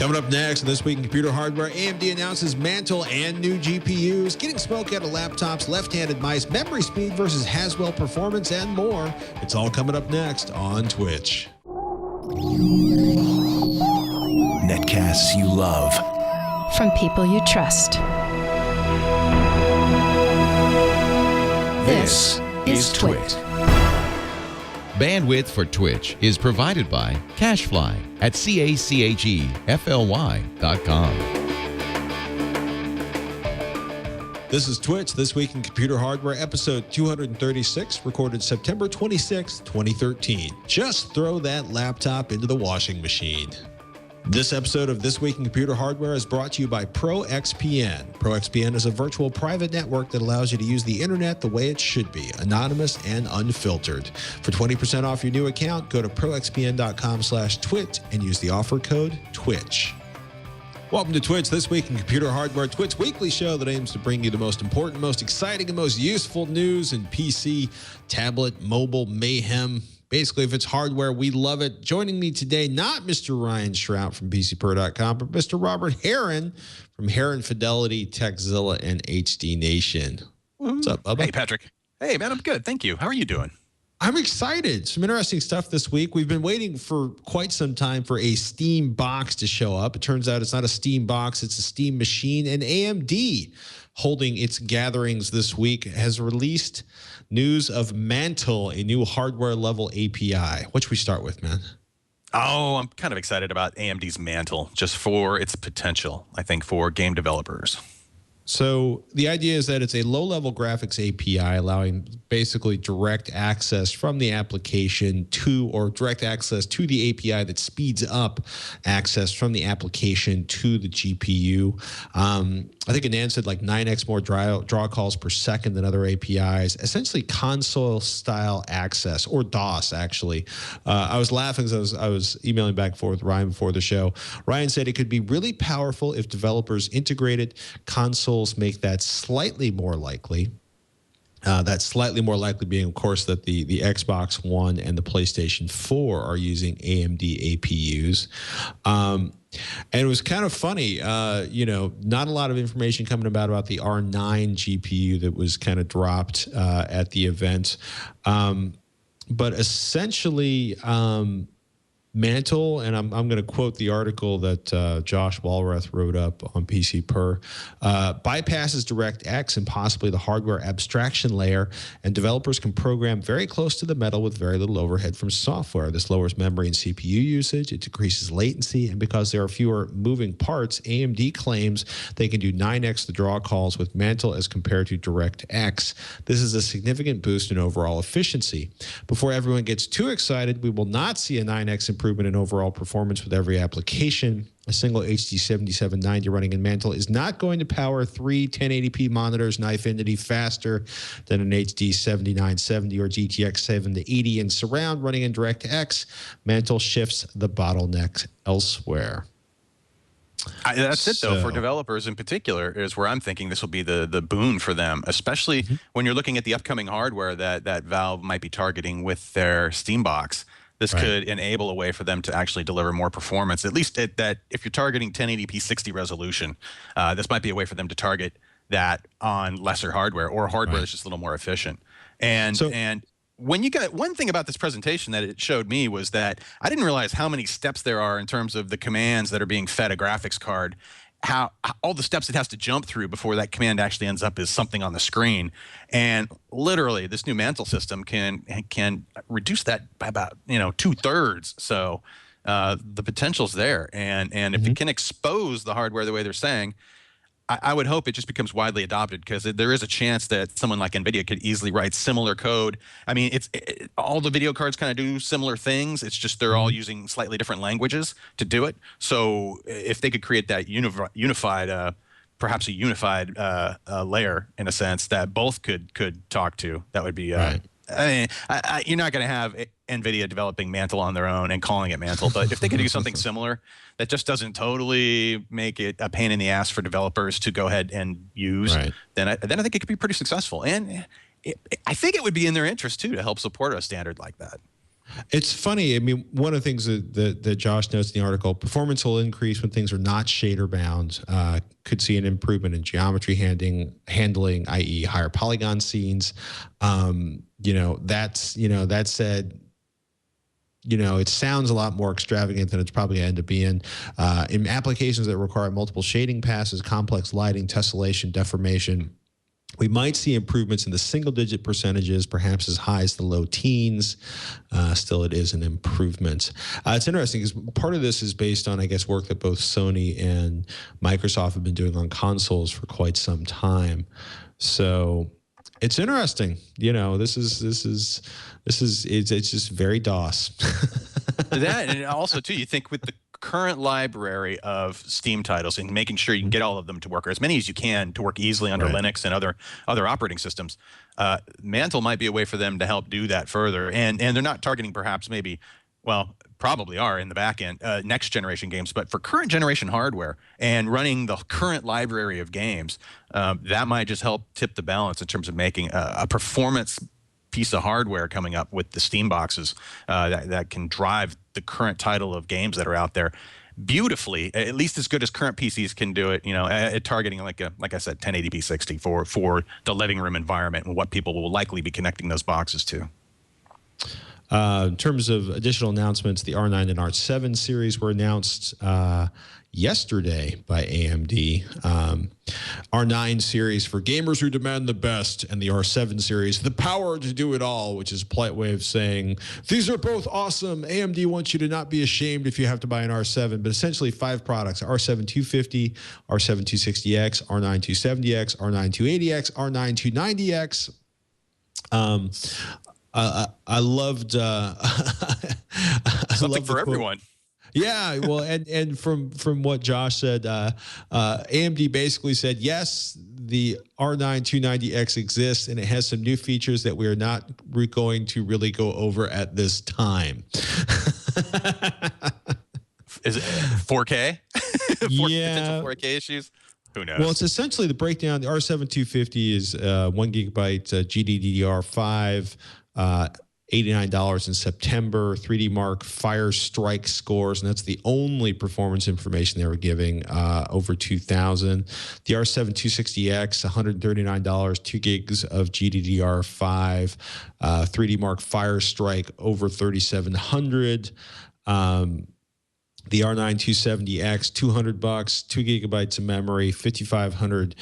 Coming up next, This Week in Computer Hardware, AMD announces Mantle and new GPUs, getting smoke out of laptops, left-handed mice, memory speed versus Haswell performance, and more. It's all coming up next on Twitch. Netcasts you love. From people you trust. This is Twitch. Bandwidth for Twitch is provided by CacheFly at CACHEFLY.com. This is Twitch, This Week in Computer Hardware, episode 236, recorded September 26, 2013. Just throw that laptop into the washing machine. This episode of This Week in Computer Hardware is brought to you by ProX VPN. ProX VPN is a virtual private network that allows you to use the internet the way it should be, anonymous and unfiltered. For 20% off your new account, go to proxvpn.com/twitch and use the offer code TWITCH. Welcome to Twitch, This Week in Computer Hardware, Twitch weekly show that aims to bring you the most important, most exciting, and most useful news in PC, tablet, mobile mayhem. Basically, if it's hardware, we love it. Joining me today, not Mr. Ryan Shrout from PCPer.com, but Mr. Robert Heron from Heron Fidelity, Techzilla, and HD Nation. What's up, Bubba? Hey, Patrick. Hey, man, I'm good. Thank you. How are you doing? I'm excited. Some interesting stuff this week. We've been waiting for quite some time for a Steam box to show up. It turns out it's not a Steam box, it's a Steam machine. And AMD, holding its gatherings this week, has released news of Mantle, a new hardware-level API. What should we start with, man? Oh, I'm kind of excited about AMD's Mantle, just for its potential, I think, for game developers. So the idea is that it's a low-level graphics API allowing basically direct access from the application to, or direct access to the API that speeds up access from the application to the GPU. I think Anand said like 9x more draw calls per second than other APIs, essentially console-style access, or DOS, actually. I was laughing as I was emailing back and forth with Ryan before the show. Ryan said it could be really powerful if developers integrated consoles make that slightly more likely. That slightly more likely being, of course, that the Xbox One and the PlayStation 4 are using AMD APUs. And it was kind of funny, you know, not a lot of information coming about the R9 GPU that was kind of dropped at the event. But essentially, Mantle, and I'm going to quote the article that Josh Walrath wrote up on PC Per, bypasses DirectX and possibly the hardware abstraction layer, and developers can program very close to the metal with very little overhead from software. This lowers memory and CPU usage, it decreases latency, and because there are fewer moving parts, AMD claims they can do 9x the draw calls with Mantle as compared to DirectX. This is a significant boost in overall efficiency. Before everyone gets too excited, we will not see a 9x improvement in overall performance with every application. A single HD 7790 running in Mantle is not going to power 3 1080p monitors Nifinity faster than an HD 7970 or GTX 780 in surround running in DirectX. Mantle shifts the bottleneck elsewhere. That's it, though, for developers in particular, is where I'm thinking this will be the boon for them, especially when you're looking at the upcoming hardware that Valve might be targeting with their Steam box. This could enable a way for them to actually deliver more performance, at least that if you're targeting 1080p 60 resolution, this might be a way for them to target that on lesser hardware or hardware that's just a little more efficient. And when you got one thing about this presentation that it showed me was that I didn't realize how many steps there are in terms of the commands that are being fed a graphics card, how all the steps it has to jump through before that command actually ends up as something on the screen. And literally this new Mantle system can reduce that by about 2/3. So the potential's there, and if it can expose the hardware the way they're saying, I would hope it just becomes widely adopted, because there is a chance that someone like Nvidia could easily write similar code. I mean, all the video cards kind of do similar things. It's just they're all using slightly different languages to do it. So if they could create that unified, perhaps a unified layer in a sense that both could talk to, that would be. I mean, you're not going to have Nvidia developing Mantle on their own and calling it Mantle, but if they could do something similar that just doesn't totally make it a pain in the ass for developers to go ahead and use, then I think it could be pretty successful. And I think it would be in their interest too to help support a standard like that. It's funny. I mean, one of the things that Josh notes in the article, performance will increase when things are not shader bound. Could see an improvement in geometry handling, i.e., higher polygon scenes. That said, it sounds a lot more extravagant than it's probably going to end up being. In applications that require multiple shading passes, complex lighting, tessellation, deformation, we might see improvements in the single-digit percentages, perhaps as high as the low teens. Still, it is an improvement. It's interesting because part of this is based on, I guess, work that both Sony and Microsoft have been doing on consoles for quite some time. So it's interesting. It's just very DOS. That, and also too, you think with the current library of Steam titles and making sure you can get all of them to work, or as many as you can to work easily under Linux and other operating systems, Mantle might be a way for them to help do that further. And they're not targeting perhaps maybe, well, probably are in the back end, next generation games, but for current generation hardware and running the current library of games, that might just help tip the balance in terms of making a performance piece of hardware coming up with the Steam boxes that can drive the current title of games that are out there beautifully, at least as good as current PCs can do it. At targeting like I said, 1080p 60 for the living room environment and what people will likely be connecting those boxes to. In terms of additional announcements, the R9 and R7 series were announced yesterday by AMD. R9 series for gamers who demand the best, and the R7 series, the power to do it all, which is a polite way of saying these are both awesome. AMD wants you to not be ashamed if you have to buy an R7, but essentially 5 products: R7 250, R7 260X, R9 270X, R9 280X, R9 290X. I loved something for everyone. Yeah, well, and from what Josh said, AMD basically said, yes, the R9 290X exists, and it has some new features that we are not going to really go over at this time. Is it 4K? Yeah. Potential 4K issues? Who knows? Well, it's essentially the breakdown. The R7 250 is 1 gigabyte GDDR5, $89 in September, 3D Mark Fire Strike scores, and that's the only performance information they were giving, over 2,000. The R7 260X, $139, 2 gigs of GDDR5, 3D Mark Fire Strike, over 3,700. The R9 270X, $200, 2 gigabytes of memory, 5,500,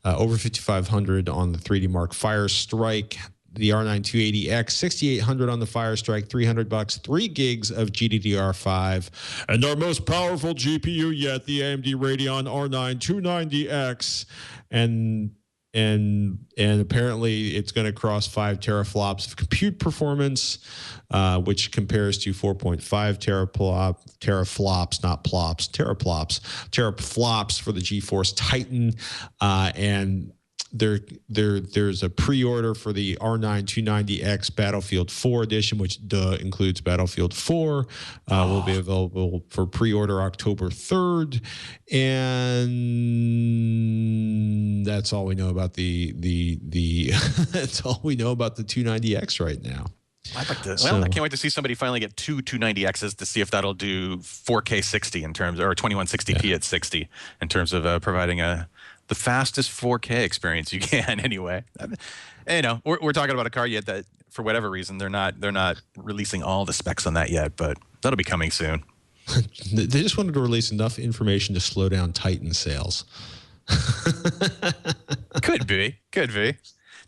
over 5,500 on the 3D Mark Fire Strike. The R9 280X, 6,800 on the Fire Strike, $300, 3 gigs of GDDR5, and our most powerful GPU yet, the AMD Radeon R9 290X, and apparently it's going to cross 5 teraflops of compute performance, which compares to 4.5 teraflops, not plops, teraflops for the GeForce Titan, and there's a pre-order for the R9 290X Battlefield 4 edition, which includes Battlefield 4. Will be available for pre-order October 3rd, and that's all we know about the that's all we know about the 290X right now. I'd like to. Well, I can't wait to see somebody finally get 2 290Xs to see if that'll do 4K 60 in terms, or 2160p at 60 in terms of providing the fastest 4K experience you can. Anyway, we're talking about a card yet that, for whatever reason, they're not releasing all the specs on that yet, but that'll be coming soon. They just wanted to release enough information to slow down Titan sales. Could be.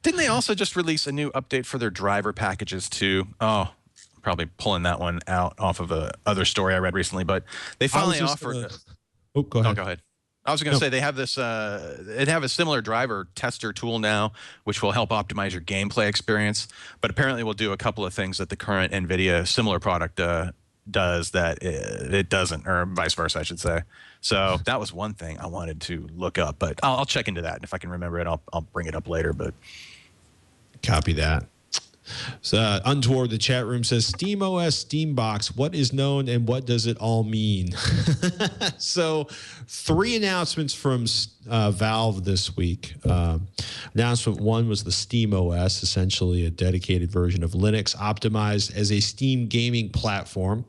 Didn't they also just release a new update for their driver packages too? Oh, probably pulling that one out off of a other story I read recently, but they finally offered. Go ahead. Go ahead. I was going to say they have this. They have a similar driver tester tool now, which will help optimize your gameplay experience. But apparently, will do a couple of things that the current Nvidia similar product does that it doesn't, or vice versa, I should say. So that was one thing I wanted to look up, but I'll check into that, and if I can remember it, I'll bring it up later. But copy that. So, Untoward, the chat room says, SteamOS Steambox, what is known and what does it all mean? So 3 announcements from Valve this week. Announcement 1 was the SteamOS, essentially a dedicated version of Linux optimized as a Steam gaming platform.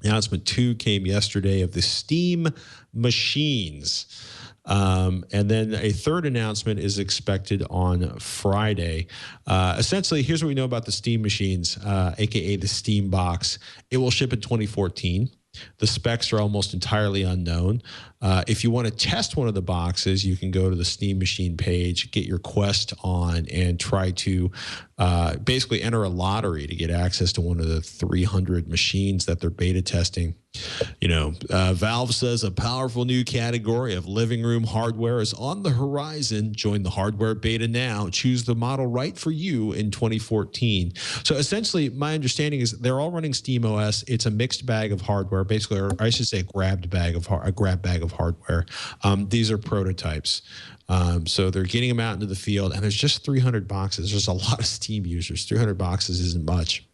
Announcement 2 came yesterday of the Steam Machines. And then a third announcement is expected on Friday. Essentially, here's what we know about the Steam Machines, aka the Steam Box. It will ship in 2014. The specs are almost entirely unknown. If you want to test one of the boxes, you can go to the Steam Machine page, get your Quest on, and try to basically enter a lottery to get access to one of the 300 machines that they're beta testing. You know, Valve says a powerful new category of living room hardware is on the horizon. Join the hardware beta now. Choose the model right for you in 2014. So essentially, my understanding is they're all running SteamOS. It's a mixed bag of hardware, basically, or I should say, a grab bag of hardware. These are prototypes. So they're getting them out into the field, and there's just 300 boxes. There's a lot of Steam users. 300 boxes isn't much.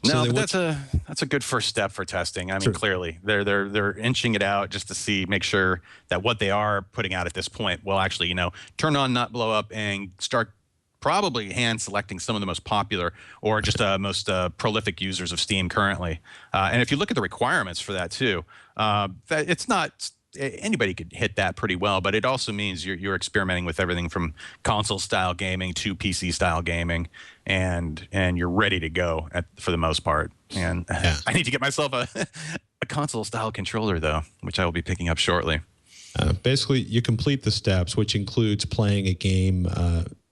No, but that's a good first step for testing. I mean, clearly they're inching it out just to make sure that what they are putting out at this point will actually, you know, turn on, not blow up, and start probably hand selecting some of the most popular or just most prolific users of Steam currently. And if you look at the requirements for that too, that it's not. Anybody could hit that pretty well, but it also means you're experimenting with everything from console style gaming to PC style gaming, and you're ready to go for the most part. And I need to get myself a console style controller though, which I will be picking up shortly. Basically, you complete the steps, which includes playing a game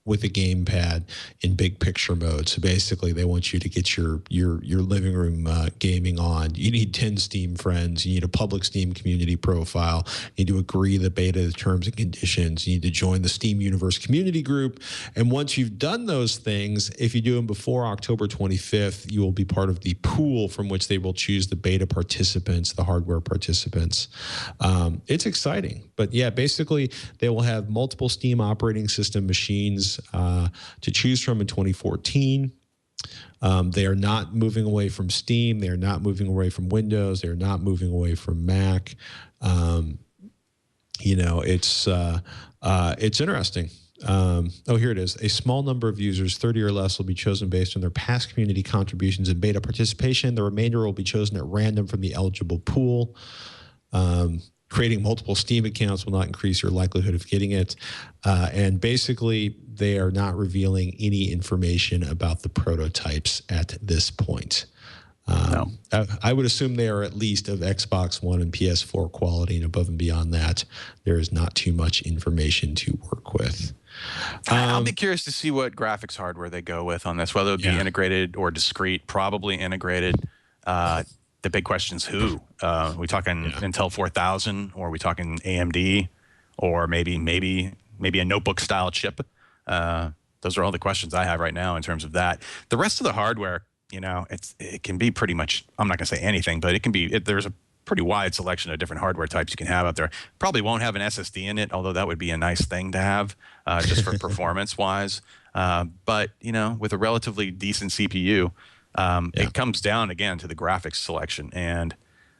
with a gamepad in big picture mode. So basically, they want you to get your living room gaming on. You need 10 Steam friends. You need a public Steam community profile. You need to agree the beta terms and conditions. You need to join the Steam Universe community group. And once you've done those things, if you do them before October 25th, you will be part of the pool from which they will choose the beta participants, the hardware participants. It's exciting. But yeah, basically, they will have multiple Steam operating system machines to choose from in 2014. They are not moving away from Steam. They are not moving away from Windows. They are not moving away from Mac. You know, it's interesting. Oh, here it is. A small number of users, 30 or less, will be chosen based on their past community contributions and beta participation. The remainder will be chosen at random from the eligible pool. Creating multiple Steam accounts will not increase your likelihood of getting it. And basically, they are not revealing any information about the prototypes at this point. No. I would assume they are at least of Xbox One and PS4 quality, and above and beyond that, there is not too much information to work with. I'll be curious to see what graphics hardware they go with on this, whether it be integrated or discrete, probably integrated. The big question is who? Are we talking Intel 4000, or are we talking AMD, or maybe a notebook style chip? Those are all the questions I have right now in terms of that. The rest of the hardware, you know, it can be pretty much, I'm not going to say anything, but it can be, there's a pretty wide selection of different hardware types you can have out there. Probably won't have an SSD in it, although that would be a nice thing to have just for performance wise. But, you know, with a relatively decent CPU, it comes down again to the graphics selection. And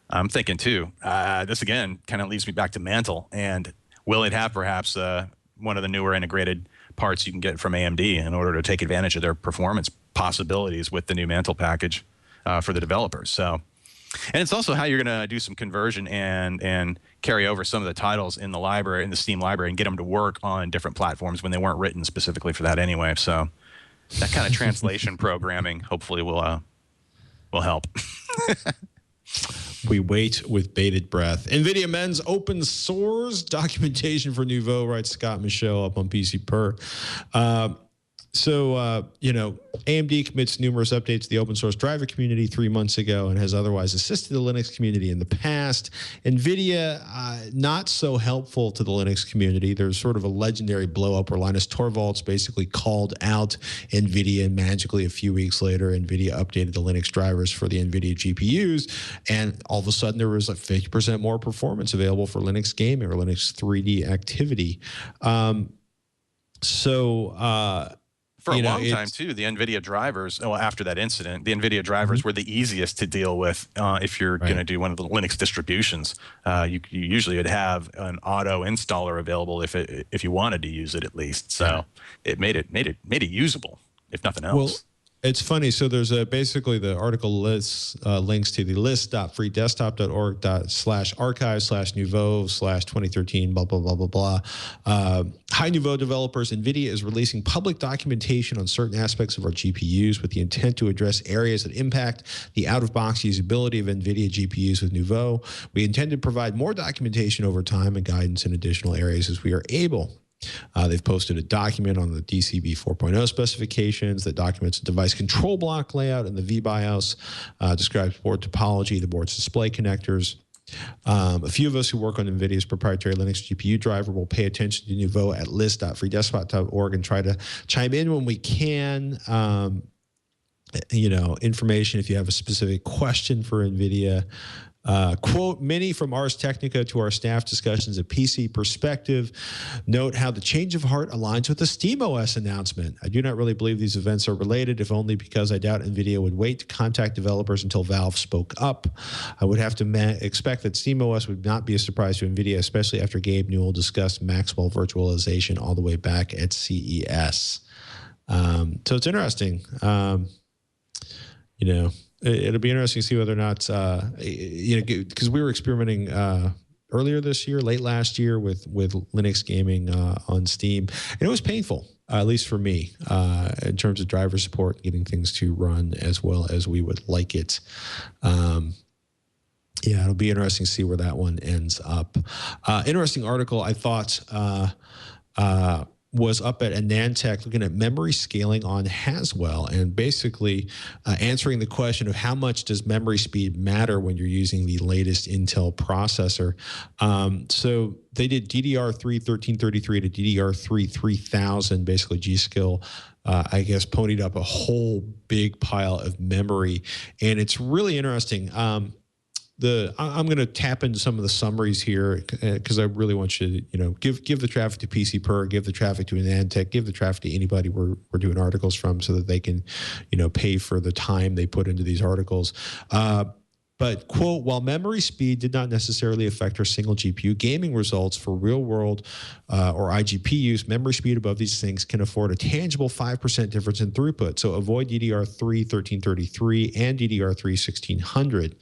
I'm thinking too, this again kind of leads me back to Mantle. And will it have perhaps one of the newer integrated parts you can get from AMD in order to take advantage of their performance possibilities with the new Mantle package for the developers? So, and it's also how you're going to do some conversion and carry over some of the titles in the library, in the Steam library, and get them to work on different platforms when they weren't written specifically for that anyway. So that kind of translation programming hopefully will help. We wait with bated breath. NVIDIA mends open source documentation for Nouveau, writes Scott Michaud up on PC Per. You know, AMD commits numerous updates to the open source driver community 3 months ago and has otherwise assisted the Linux community in the past. NVIDIA, not so helpful to the Linux community. There's sort of a legendary blow up where Linus Torvalds basically called out NVIDIA, and magically a few weeks later, NVIDIA updated the Linux drivers for the NVIDIA GPUs, and all of a sudden there was like 50% more performance available for Linux gaming or Linux 3D activity. For a long time, too, the NVIDIA drivers, well, after that incident, the NVIDIA drivers were the easiest to deal with if you're going to do one of the Linux distributions. You usually would have an auto installer available if you wanted to use it at least. So it made it usable, if nothing else. Well, it's funny. So there's basically the article lists links to the list.freedesktop.org/archive/nouveau/2013 blah blah blah blah blah. Hi Nouveau developers, Nvidia is releasing public documentation on certain aspects of our GPUs with the intent to address areas that impact the out-of-box usability of Nvidia GPUs with Nouveau. We intend to provide more documentation over time and guidance in additional areas as we are able. They've posted a document on the DCB 4.0 specifications that documents the device control block layout and the vBIOS, describes board topology, the board's display connectors. A few of us who work on NVIDIA's proprietary Linux GPU driver will pay attention to Nouveau at list.freedesktop.org and try to chime in when we can. Information if you have a specific question for NVIDIA. Quote, many from Ars Technica to our staff discussions at PC Perspective note how the change of heart aligns with the SteamOS announcement. I do not really believe these events are related, if only because I doubt NVIDIA would wait to contact developers until Valve spoke up. I would have to expect that SteamOS would not be a surprise to NVIDIA, especially after Gabe Newell discussed Maxwell virtualization all the way back at CES. So it's interesting. It'll be interesting to see whether or not, because we were experimenting earlier this year, late last year with Linux gaming on Steam, and it was painful, at least for me, in terms of driver support, getting things to run as well as we would like it. It'll be interesting to see where that one ends up. Interesting article, I thought, was up at AnandTech looking at memory scaling on Haswell and basically answering the question of how much does memory speed matter when you're using the latest Intel processor. So they did DDR3 1333 to DDR3 3000, basically G-Skill, I guess, ponied up a whole big pile of memory. And it's really interesting. I'm going to tap into some of the summaries here because I really want you to, give the traffic to PC Per, give the traffic to AnandTech, give the traffic to anybody we're doing articles from so that they can, pay for the time they put into these articles. But, quote, while memory speed did not necessarily affect our single GPU gaming results for real-world or IGP use, memory speed above these things can afford a tangible 5% difference in throughput. So avoid DDR3 1333 and DDR3 1600.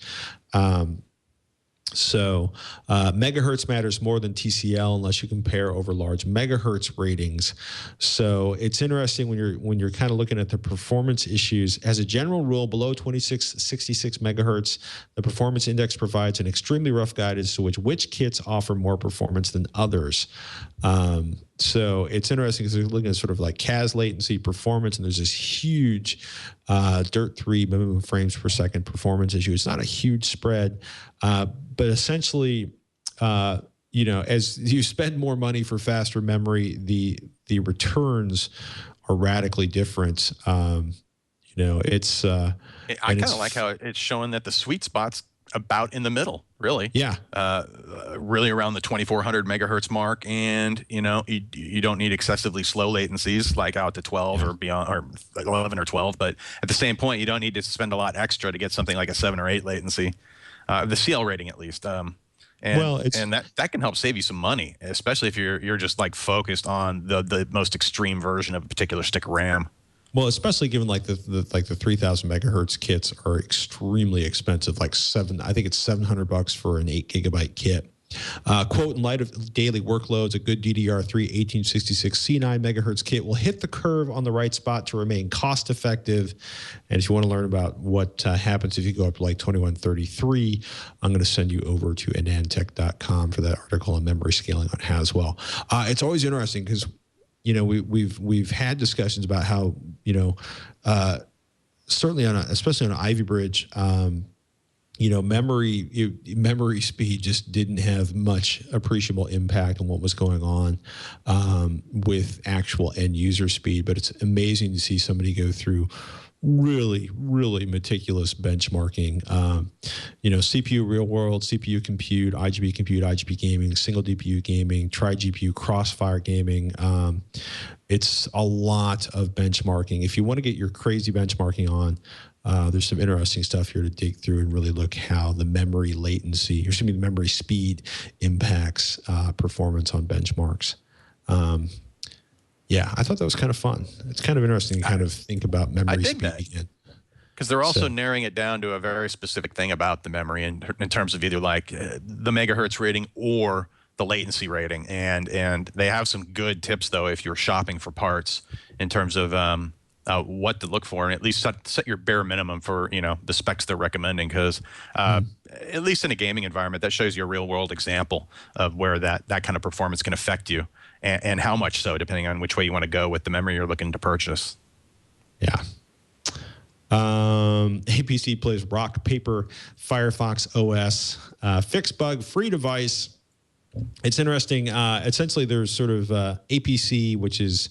Megahertz matters more than TCL unless you compare over large megahertz ratings. So it's interesting when you're kind of looking at the performance issues. As a general rule, below 2666 megahertz, the performance index provides an extremely rough guide as to which kits offer more performance than others. So it's interesting because they're looking at sort of like CAS latency performance, and there's this huge DIRT3 minimum frames per second performance issue. It's not a huge spread, but essentially, as you spend more money for faster memory, the returns are radically different. It's I kind of like how it's showing that the sweet spot's about in the middle, really. Yeah. Really around the 2400 megahertz mark, and you don't need excessively slow latencies like out to 12 or beyond, or like 11 or 12. But at the same point, you don't need to spend a lot extra to get something like a 7 or 8 latency, the CL rating at least. And that can help save you some money, especially if you're just like focused on the most extreme version of a particular stick of RAM. Well, especially given like the 3000 megahertz kits are extremely expensive, like I think it's $700 for an 8 gigabyte kit. Quote, in light of daily workloads, a good DDR3 1866 C9 megahertz kit will hit the curve on the right spot to remain cost effective. And if you want to learn about what happens if you go up to like 2133, I'm going to send you over to anandtech.com for that article on memory scaling on Haswell. It's always interesting because we've had discussions about how certainly especially on Ivy Bridge, memory speed just didn't have much appreciable impact on what was going on with actual end user speed. But it's amazing to see somebody go through really, really meticulous benchmarking. CPU real world, CPU compute, IGB gaming, single DPU gaming, tri-GPU crossfire gaming. It's a lot of benchmarking. If you want to get your crazy benchmarking on, there's some interesting stuff here to dig through and really look how the memory latency, or excuse me, the memory speed impacts performance on benchmarks. Yeah, I thought that was kind of fun. It's kind of interesting to kind of think about memory speed again. Because they're also narrowing it down to a very specific thing about the memory in terms of either like the megahertz rating or the latency rating. And they have some good tips, though, if you're shopping for parts in terms of what to look for, and at least set your bare minimum for, the specs they're recommending. Because at least in a gaming environment, that shows you a real world example of where that kind of performance can affect you. And how much so, depending on which way you want to go with the memory you're looking to purchase. Yeah. APC plays rock, paper, Firefox OS, fixed bug, free device. It's interesting. Essentially, there's sort of APC, which is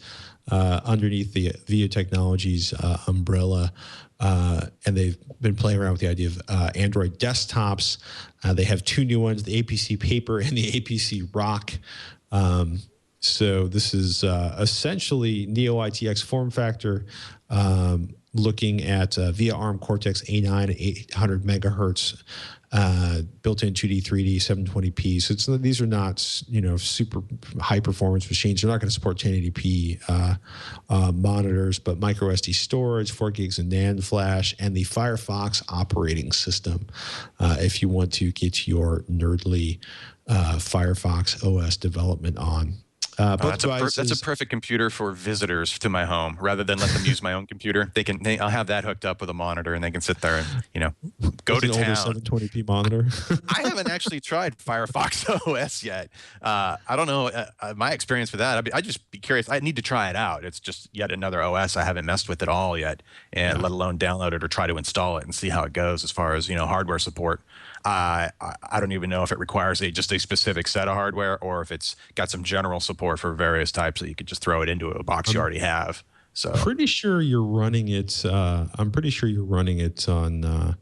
underneath the Video Technologies umbrella. And they've been playing around with the idea of Android desktops. They have two new ones, the APC Paper and the APC Rock. So this is essentially Neo ITX form factor, looking at via ARM Cortex A9 at 800 megahertz, built-in 2D, 3D, 720p. So these are not super high performance machines. They're not going to support 1080p monitors, but micro SD storage, 4 gigs of NAND flash, and the Firefox operating system if you want to get your nerdly Firefox OS development on. That's a perfect computer for visitors to my home. Rather than let them use my own computer, I'll have that hooked up with a monitor, and they can sit there and go to town. Older 720p monitor. I haven't actually tried Firefox OS yet. I don't know my experience with that. I'd just be curious. I need to try it out. It's just yet another OS I haven't messed with at all yet, and let alone download it or try to install it and see how it goes as far as hardware support. I don't even know if it requires just a specific set of hardware, or if it's got some general support for various types that you could just throw it into a box you already have. So pretty sure you're running it. I'm pretty sure you're running it on.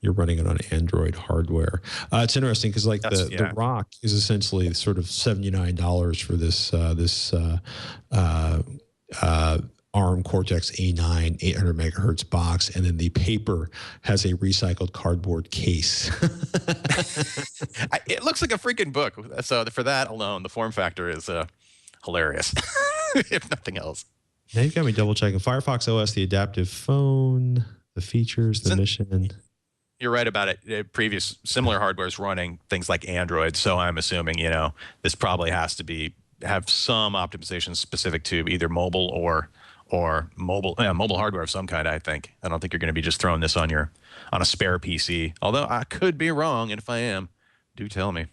You're running it on Android hardware. It's interesting because the Rock is essentially sort of $79 for this ARM Cortex A9 800 megahertz box, and then the Paper has a recycled cardboard case. It looks like a freaking book. So for that alone, the form factor is hilarious, if nothing else. Now you've got me double checking. Firefox OS, the adaptive phone, the features, the mission. You're right about it. Previous similar hardware is running things like Android, so I'm assuming this probably has to have some optimization specific to either mobile or mobile hardware of some kind. I don't think you're going to be just throwing this on a spare PC. Although I could be wrong, and if I am, do tell me.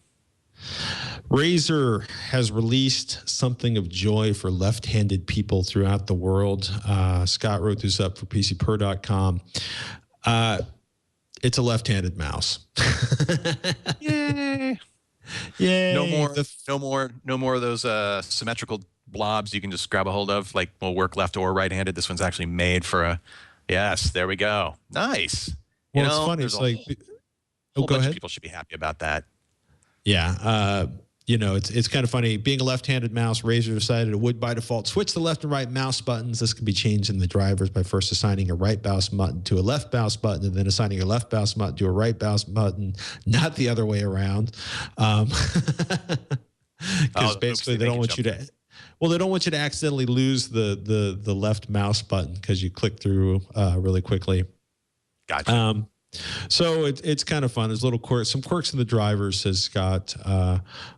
Razer has released something of joy for left-handed people throughout the world. Scott wrote this up for PCPer.com. It's a left-handed mouse. Yay! Yay! No more of those symmetrical blobs you can just grab a hold of, like will work left or right-handed. This one's actually made for a. Yes, there we go. Nice. Well, it's funny. It's like a whole bunch of people should be happy about that. Yeah. It's kind of funny. Being a left-handed mouse, Razer decided it would by default switch the left and right mouse buttons. This can be changed in the drivers by first assigning a right mouse button to a left mouse button, and then assigning a left mouse button to a right mouse button, not the other way around. Because basically they don't want you to. Well, they don't want you to accidentally lose the left mouse button because you click through really quickly. Gotcha. So it's kind of fun. There's some quirks in the drivers, says Scott.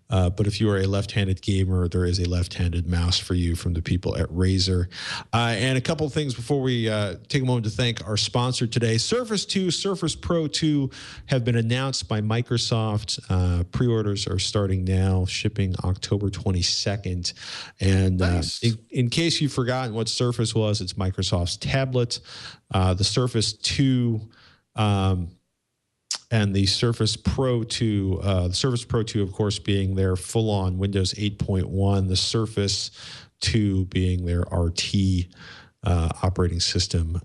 But if you are a left-handed gamer, there is a left-handed mouse for you from the people at Razer. And a couple of things before we take a moment to thank our sponsor today. Surface 2, Surface Pro 2 have been announced by Microsoft. Pre-orders are starting now, shipping October 22nd. And nice. in case you've forgotten what Surface was, it's Microsoft's tablet. The Surface 2... and the Surface Pro 2, of course, being their full-on Windows 8.1, the Surface 2 being their RT operating system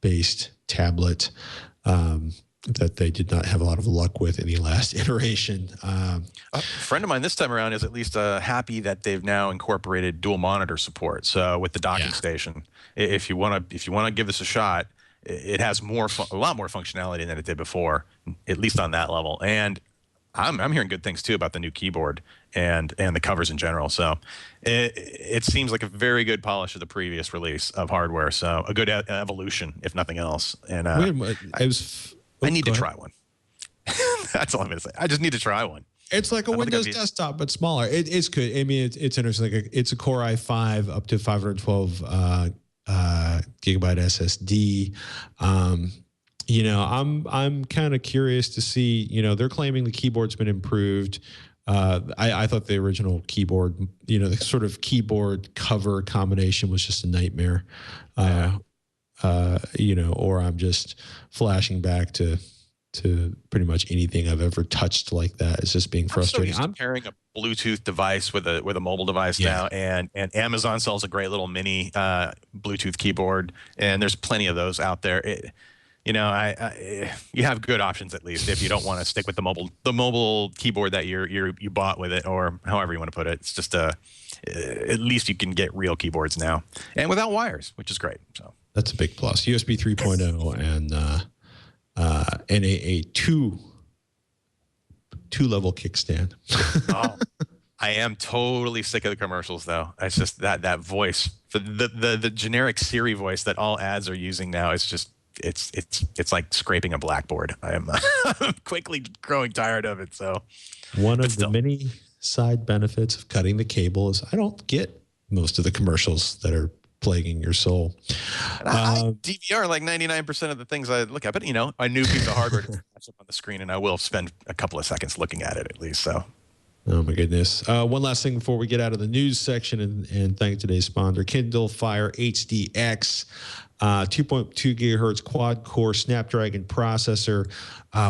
based tablet that they did not have a lot of luck with in the last iteration. A friend of mine this time around is at least happy that they've now incorporated dual monitor support. So with the docking station, if you want to give this a shot, it has a lot more functionality than it did before, at least on that level. And I'm hearing good things too about the new keyboard and the covers in general. So it seems like a very good polish of the previous release of hardware. So a good evolution, if nothing else. And Wait a minute, I need to try one. That's all I'm going to say. I just need to try one. It's like a Windows desktop, but smaller. It's good. I mean, it's interesting. Like it's a Core i5 up to 512 gigabyte SSD. You know, I'm kind of curious to see. You know, they're claiming the keyboard's been improved. I thought the original keyboard, you know, the sort of keyboard cover combination was just a nightmare. You know, or I'm just flashing back to pretty much anything I've ever touched like that. It's just being frustrating. I'm pairing a Bluetooth device with a mobile device now, and Amazon sells a great little mini Bluetooth keyboard, and there's plenty of those out there. You know, you have good options at least if you don't want to stick with the mobile keyboard that you bought with it, or however you want to put it. It's just at least you can get real keyboards now, and without wires, which is great. So that's a big plus. USB 3.0 and a two-level kickstand. Oh, I am totally sick of the commercials, though. It's just that voice, the generic Siri voice that all ads are using now. It's just it's like scraping a blackboard. I'm quickly growing tired of it. So one of the many side benefits of cutting the cable is I don't get most of the commercials that are plaguing your soul. I DVR like 99% of the things I look at, but you know, a new piece of hardware to flash up on the screen, and I will spend a couple of seconds looking at it at least. So, oh my goodness! One last thing before we get out of the news section, and thank today's sponsor, Kindle Fire HDX. 2.2 gigahertz quad-core Snapdragon processor,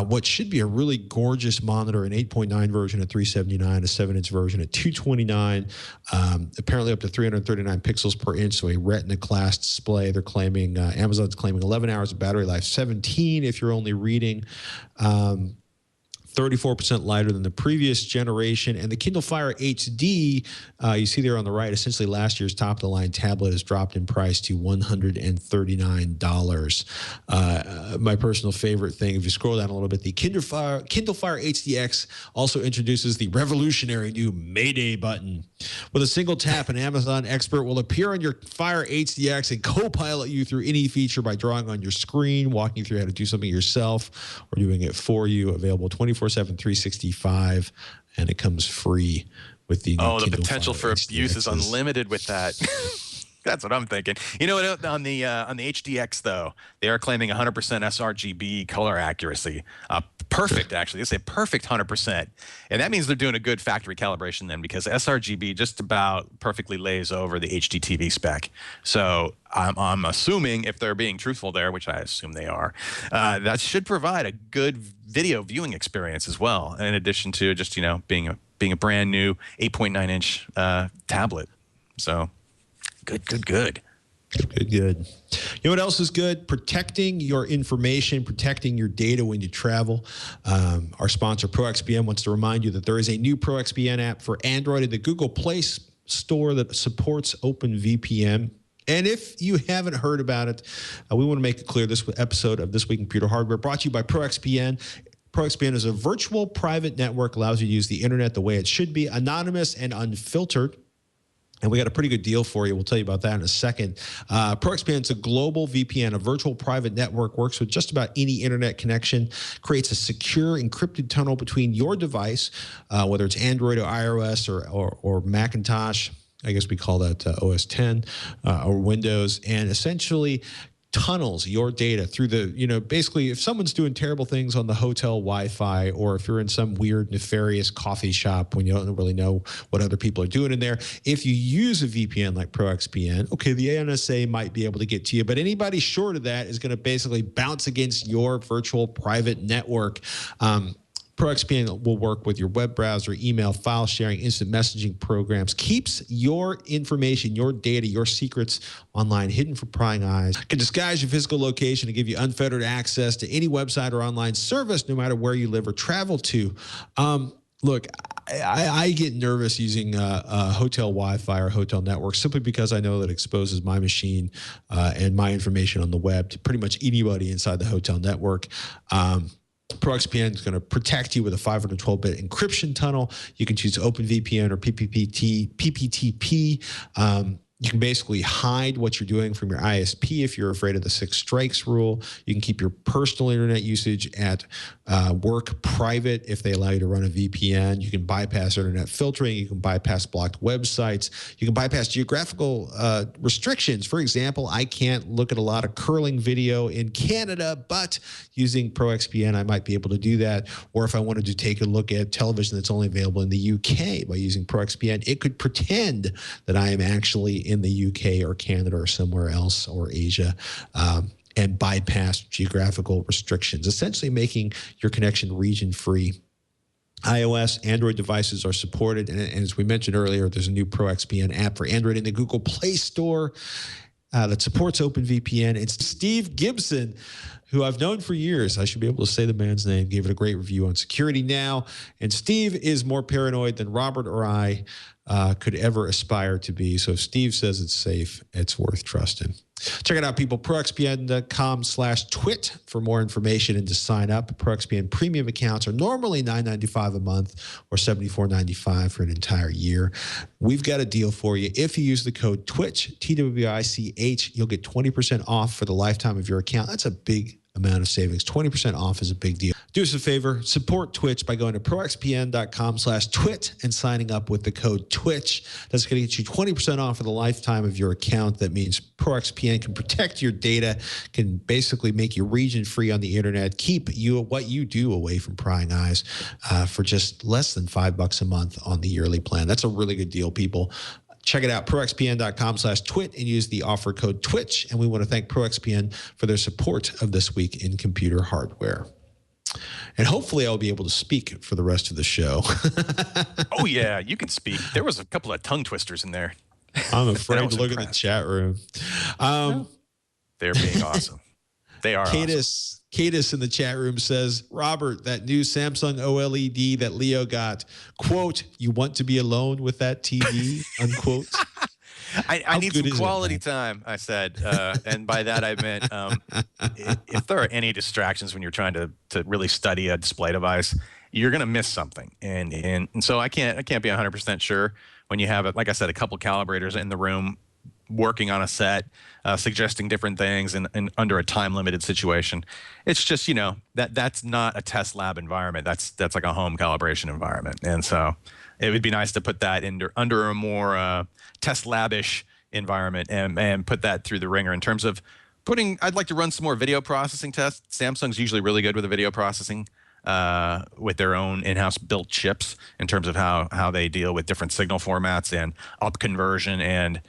what should be a really gorgeous monitor, an 8.9 version at $379, a 7-inch version at $229, apparently up to 339 pixels per inch, so a Retina-class display. They're claiming, Amazon's claiming 11 hours of battery life, 17 if you're only reading. 34% lighter than the previous generation. And the Kindle Fire HD, you see there on the right, essentially last year's top-of-the-line tablet has dropped in price to $139. My personal favorite thing, if you scroll down a little bit, the Kindle Fire HDX also introduces the revolutionary new Mayday button. With a single tap, an Amazon expert will appear on your Fire HDX and co-pilot you through any feature by drawing on your screen, walking you through how to do something yourself, or doing it for you. Available 24/7, 365, and it comes free with the new the Kindle potential Fire for HDX abuse is unlimited with that. That's what I'm thinking. You know what? On the HDX though, they are claiming 100% sRGB color accuracy. Perfect, actually. They say perfect 100%, and that means they're doing a good factory calibration then, because sRGB just about perfectly lays over the HDTV spec. So I'm assuming, if they're being truthful there, which I assume they are, that should provide a good video viewing experience as well, in addition to just, you know, being a brand new 8.9-inch tablet. So good. Good. You know what else is good? Protecting your information, protecting your data when you travel. Our sponsor, ProX VPN, wants to remind you that there is a new ProX VPN app for Android in the Google Play Store that supports OpenVPN. And if you haven't heard about it, we want to make it clear, this episode of This Week in Computer Hardware brought to you by ProX VPN. ProX VPN is a virtual private network, allows you to use the internet the way it should be, anonymous and unfiltered. And we got a pretty good deal for you. We'll tell you about that in a second. ProX VPN is a global VPN, a virtual private network, works with just about any internet connection, creates a secure encrypted tunnel between your device, whether it's Android or iOS or Macintosh. I guess we call that OS 10 or Windows, and essentially tunnels your data through the, you know, basically if someone's doing terrible things on the hotel Wi-Fi, or if you're in some weird nefarious coffee shop when you don't really know what other people are doing in there, if you use a VPN like ProX VPN, okay, the NSA might be able to get to you, but anybody short of that is going to basically bounce against your virtual private network. ProXPN will work with your web browser, email, file sharing, instant messaging programs, keeps your information, your data, your secrets online hidden from prying eyes, can disguise your physical location to give you unfettered access to any website or online service, no matter where you live or travel to. Look, I get nervous using hotel Wi-Fi or hotel networks simply because I know that exposes my machine and my information on the web to pretty much anybody inside the hotel network. ProXPN is going to protect you with a 512-bit encryption tunnel. You can choose OpenVPN or PPTP. You can basically hide what you're doing from your ISP if you're afraid of the 6 strikes rule. You can keep your personal internet usage at work private if they allow you to run a VPN. You can bypass internet filtering. You can bypass blocked websites. You can bypass geographical restrictions. For example, I can't look at a lot of curling video in Canada, but using ProXPN, I might be able to do that. Or if I wanted to take a look at television that's only available in the UK by using ProXPN, it could pretend that I am actually in the UK or Canada or somewhere else or Asia and bypass geographical restrictions, essentially making your connection region-free. iOS, Android devices are supported. And as we mentioned earlier, there's a new ProXPN app for Android in the Google Play Store that supports OpenVPN. It's Steve Gibson, who I've known for years. I should be able to say the man's name. Gave it a great review on Security Now. And Steve is more paranoid than Robert or I could ever aspire to be. So if Steve says it's safe, it's worth trusting. Check it out, people. ProXPN.com/twit for more information and to sign up. ProXPN premium accounts are normally $9.95 a month or $74.95 for an entire year. We've got a deal for you. If you use the code TWICH, TWICH, you'll get 20% off for the lifetime of your account. That's a big amount of savings. 20% off is a big deal. Do us a favor, support Twitch by going to proxpn.com/twit and signing up with the code TWICH. That's going to get you 20% off for the lifetime of your account. That means ProXPN can protect your data, can basically make you region free on the internet, keep you what you do away from prying eyes for just less than $5 a month on the yearly plan. That's a really good deal, people. Check it out, proxpn.com/twit, and use the offer code TWICH. And we want to thank ProXPN for their support of This Week in Computer Hardware. And hopefully I'll be able to speak for the rest of the show. Oh, yeah, you can speak. There was a couple of tongue twisters in there. I'm afraid to look at the chat room. They're being awesome. They are awesome. Cadis in the chat room says, Robert, that new Samsung OLED that Leo got, quote, you want to be alone with that TV, unquote. I need some quality time, I said. And by that, I meant if there are any distractions when you're trying to really study a display device, you're going to miss something. And so I can't be 100% sure when you have, like I said, a couple calibrators in the room working on a set, suggesting different things and under a time-limited situation. It's just, that's not a test lab environment. That's like a home calibration environment. And so it would be nice to put that under a more test lab-ish environment and put that through the ringer in terms of I'd like to run some more video processing tests. Samsung's usually really good with the video processing with their own in-house built chips in terms of how they deal with different signal formats and up conversion and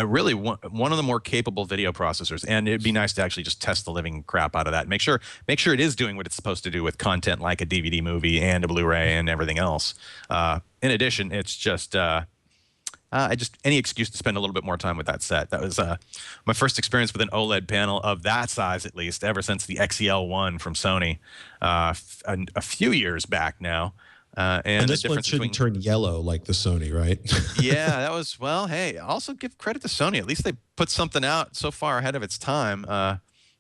really one of the more capable video processors. And it'd be nice to actually just test the living crap out of that. Make sure it is doing what it's supposed to do with content like a DVD movie and a Blu-ray and everything else. In addition, it's just any excuse to spend a little bit more time with that set. That was my first experience with an OLED panel of that size, at least, ever since the XEL1 from Sony a few years back now. And this one shouldn't turn yellow like the Sony, right? Yeah, that was, well, hey, also give credit to Sony. At least they put something out so far ahead of its time.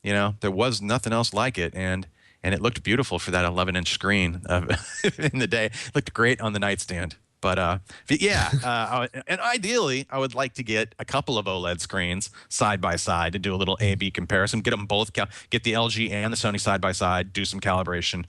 There was nothing else like it, and it looked beautiful for that 11-inch screen in the day. It looked great on the nightstand. But and ideally, I would like to get a couple of OLED screens side by side to do a little A/B comparison. Get them both, get the LG and the Sony side by side, do some calibration.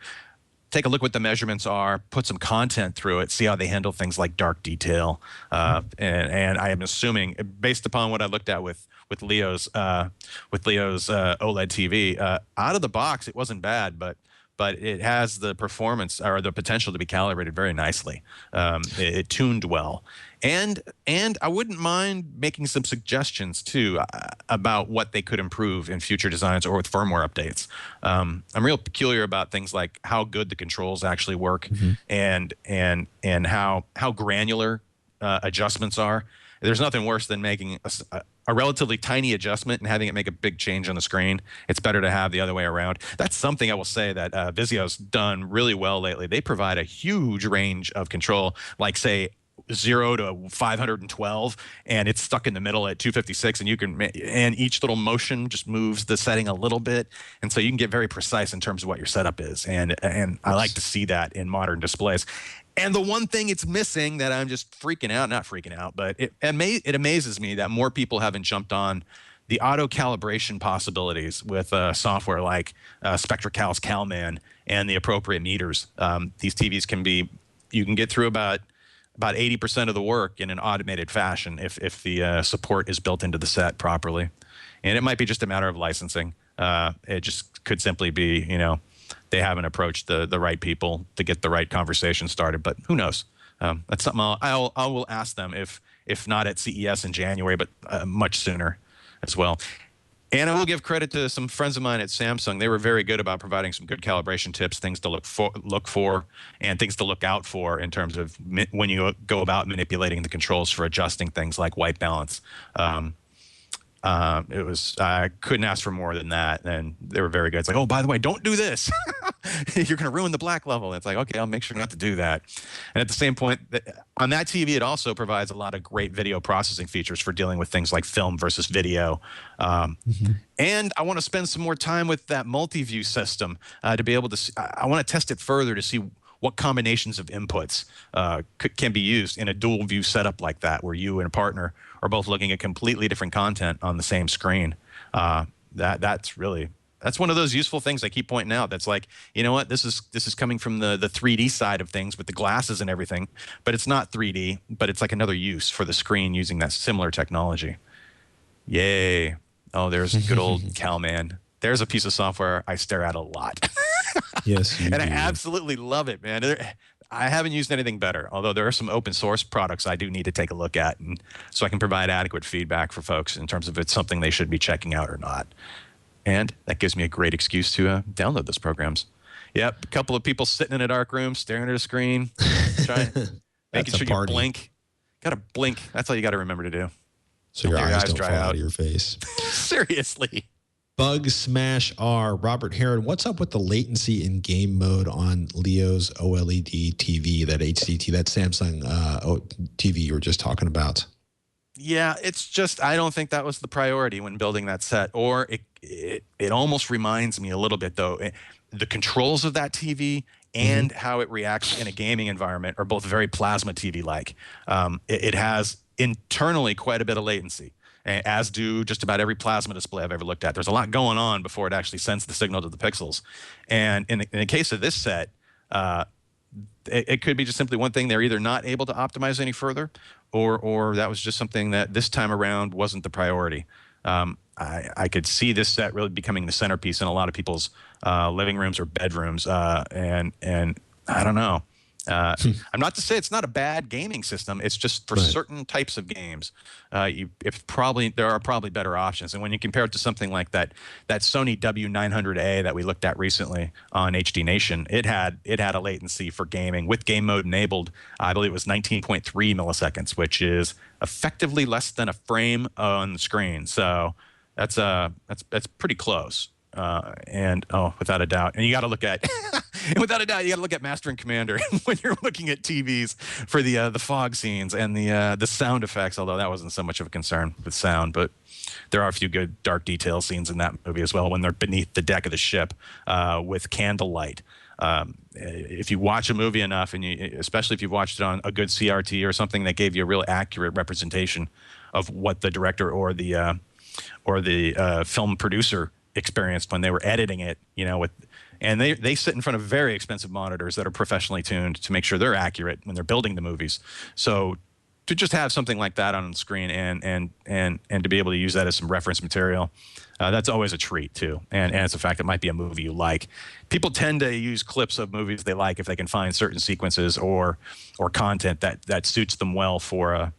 Take a look what the measurements are, put some content through it, see how they handle things like dark detail. And I am assuming, based upon what I looked at with Leo's OLED TV, out of the box, it wasn't bad, but but it has the performance or the potential to be calibrated very nicely. It tuned well. And I wouldn't mind making some suggestions too about what they could improve in future designs or with firmware updates. I'm real peculiar about things like how good the controls actually work, and how granular adjustments are. There's nothing worse than making a relatively tiny adjustment and having it make a big change on the screen. It's better to have the other way around. That's something I will say that Vizio's done really well lately. They provide a huge range of control, like say 0 to 512, and it's stuck in the middle at 256, and each little motion just moves the setting a little bit, and so you can get very precise in terms of what your setup is, and I like to see that in modern displays. And the one thing it's missing that I'm just not freaking out, but it amazes me that more people haven't jumped on the auto calibration possibilities with software like SpectraCal's CalMan and the appropriate meters. These TVs you can get through about 80% of the work in an automated fashion if the support is built into the set properly. And it might be just a matter of licensing. It just could simply be, they haven't approached the right people to get the right conversation started, but who knows? That's something I will ask them if not at CES in January, but much sooner as well. And I will give credit to some friends of mine at Samsung. They were very good about providing some good calibration tips, things to look for, and things to look out for in terms of when you go about manipulating the controls for adjusting things like white balance. I couldn't ask for more than that, and they were very good. It's like, oh, by the way, don't do this. You're going to ruin the black level. And it's like, okay, I'll make sure not to do that. And at the same point, on that TV, it also provides a lot of great video processing features for dealing with things like film versus video. And I want to spend some more time with that multi-view system to be able to. I want to test it further to see what combinations of inputs can be used in a dual view setup like that, where you and a partner are both looking at completely different content on the same screen. That's one of those useful things I keep pointing out. That's like, you know what, this is coming from the 3D side of things with the glasses and everything, but it's not 3D, but it's like another use for the screen using that similar technology. Yay. Oh, there's good old CalMan. There's a piece of software I stare at a lot. Yes, you and do. I absolutely love it, man. I haven't used anything better, although there are some open source products I do need to take a look at, and so I can provide adequate feedback for folks in terms of if it's something they should be checking out or not. And that gives me a great excuse to download those programs. Yep, a couple of people sitting in a dark room, staring at a screen, making sure you blink. Got to blink. That's all you got to remember to do. So your eyes don't fall out of your face. Seriously. Bug Smash R. Robert Heron, what's up with the latency in game mode on Leo's OLED TV, that HDT, that Samsung TV you were just talking about? Yeah, it's just, I don't think that was the priority when building that set. Or it almost reminds me a little bit, though. The controls of that TV and how it reacts in a gaming environment are both very plasma TV-like. It has internally quite a bit of latency, as do just about every plasma display I've ever looked at. There's a lot going on before it actually sends the signal to the pixels. And in the case of this set, it could be just simply one thing. They're either not able to optimize any further, or that was just something that this time around wasn't the priority. I could see this set really becoming the centerpiece in a lot of people's living rooms or bedrooms, and I don't know. I'm not to say it's not a bad gaming system. It's just for certain types of games, there are probably better options. And when you compare it to something like that Sony W900A that we looked at recently on HD Nation, it had a latency for gaming with game mode enabled. I believe it was 19.3 milliseconds, which is effectively less than a frame on the screen. So that's pretty close. Without a doubt. And you got to look at, without a doubt, you got to look at Master and Commander when you're looking at TVs for the fog scenes and the sound effects, although that wasn't so much of a concern with sound, but there are a few good dark detail scenes in that movie as well when they're beneath the deck of the ship with candlelight. If you watch a movie enough, and especially if you've watched it on a good CRT or something that gave you a real accurate representation of what the director or the film producer experienced when they were editing it, and they sit in front of very expensive monitors that are professionally tuned to make sure they're accurate when they're building the movies. So just have something like that on the screen and to be able to use that as some reference material, that's always a treat too. And it's a fact it might be a movie you like. People tend to use clips of movies they like if they can find certain sequences or content that suits them well for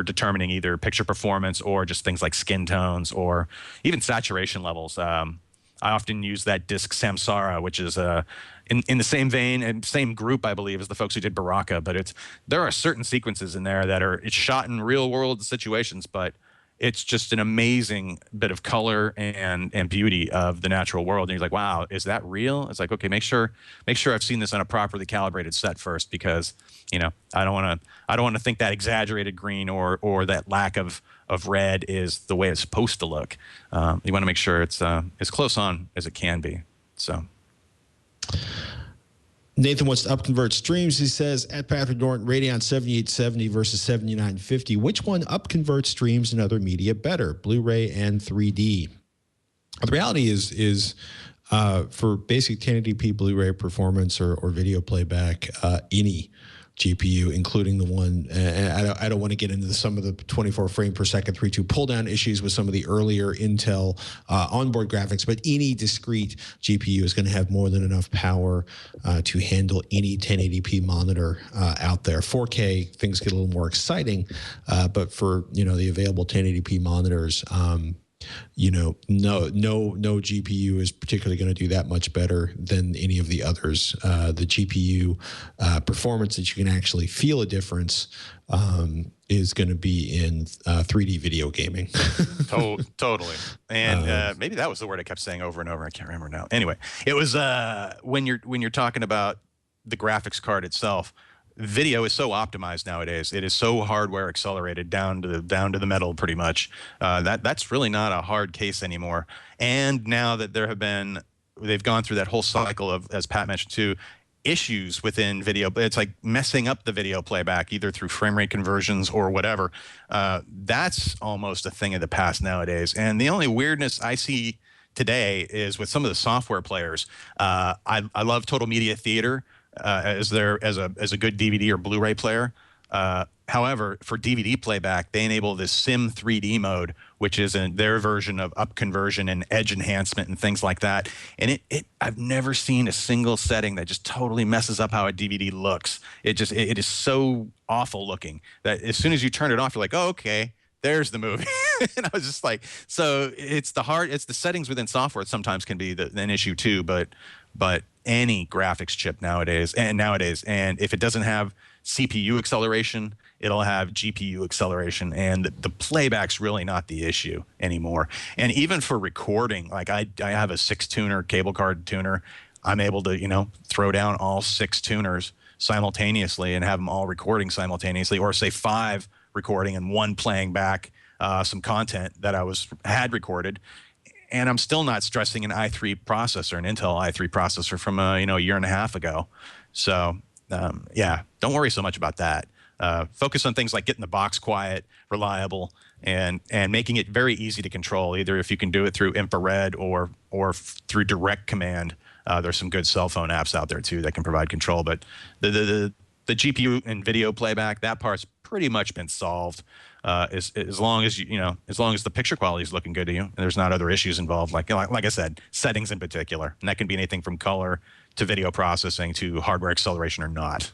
determining either picture performance or just things like skin tones or even saturation levels. I often use that disc Samsara, which is in the same vein and same group, I believe, as the folks who did Baraka. But there are certain sequences in there that it's shot in real world situations, but it's just an amazing bit of color and beauty of the natural world. And you're like, wow, is that real? It's like, okay, make sure I've seen this on a properly calibrated set first, because I don't want to think that exaggerated green or that lack of red is the way it's supposed to look. You want to make sure it's as close on as it can be. So Nathan wants to upconvert streams. He says, at Patrick Norton, Radeon 7870 versus 7950. Which one upconverts streams and other media better, Blu-ray and 3D? The reality is for basic 1080p Blu-ray performance or video playback, any GPU, including the one, and I don't want to get into some of the 24 frame per second 3.2 pull down issues with some of the earlier Intel onboard graphics, but any discrete GPU is going to have more than enough power to handle any 1080p monitor out there. 4K, things get a little more exciting, but for the available 1080p monitors, no GPU is particularly going to do that much better than any of the others. The GPU performance that you can actually feel a difference is going to be in 3D video gaming. Totally. And maybe that was the word I kept saying over and over. I can't remember now. Anyway, it was when you're talking about the graphics card itself. Video is so optimized nowadays. It is so hardware accelerated down to the metal, pretty much. That's really not a hard case anymore. And now that they've gone through that whole cycle of, as Pat mentioned too, issues within video. It's like messing up the video playback either through frame rate conversions or whatever. That's almost a thing of the past nowadays. And the only weirdness I see today is with some of the software players. I love Total Media Theater. As a good DVD or Blu-ray player. However, for DVD playback, they enable this Sim 3D mode, which is their version of up conversion and edge enhancement and things like that. And I've never seen a single setting that just totally messes up how a DVD looks. It is so awful looking that as soon as you turn it off, you're like, oh, okay, there's the movie. And I was just like, so it's the settings within software sometimes can be an issue too, but any graphics chip nowadays, and if it doesn't have CPU acceleration, it'll have GPU acceleration, and the playback's really not the issue anymore. And even for recording, like I have a 6-tuner cable card tuner. I'm able to throw down all 6 tuners simultaneously and have them all recording simultaneously, or say 5 recording and 1 playing back some content that I had recorded. And I'm still not stressing an i3 processor, an Intel i3 processor from a year and a half ago. So yeah, don't worry so much about that. Focus on things like getting the box quiet, reliable, and making it very easy to control. Either if you can do it through infrared or through direct command. There's some good cell phone apps out there too that can provide control. But the GPU and video playback, that part's pretty much been solved. As long as as long as the picture quality is looking good to you, and there's not other issues involved, like I said, settings in particular, and that can be anything from color to video processing to hardware acceleration or not.